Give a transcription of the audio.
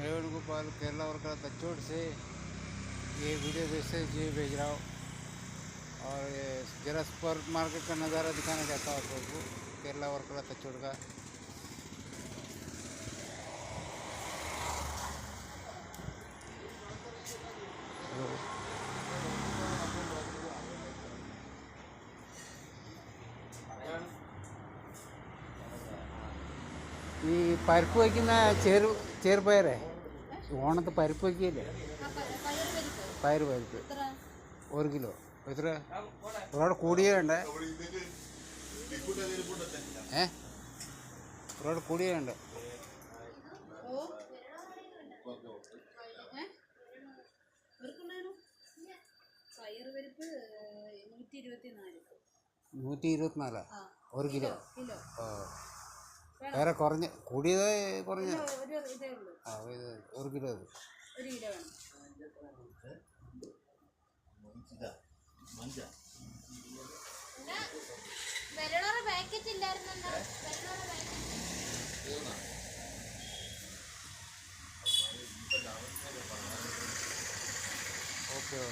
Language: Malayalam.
मैं वेणुगोपाल केरला वर्कला तचोड़ से ये वीडियो मैसेज भेज रहा हूँ और जरा सुपर मार्केट का नज़ारा दिखाना चाहता हूँ आप लोगों को केरला वर्कला तचोड़ का। ഈ പരിപ്പ് വയ്ക്കുന്ന ചെറുപയറേ ഓണത്ത് പരിപ്പ് വയ്ക്കില്ലേ? പരിപ്പ് 1 കിലോ എത്ര? ഒരുപാട് കൂടിയേ വേണ്ടേ? ഒരുപാട് കൂടിയേ വേണ്ടേ? പയറുപരിപ്പ് 124 1 കിലോ. വേറെ കുറഞ്ഞ കൂടിയത് കുറഞ്ഞ 1 കിലോ. ഓക്കെ.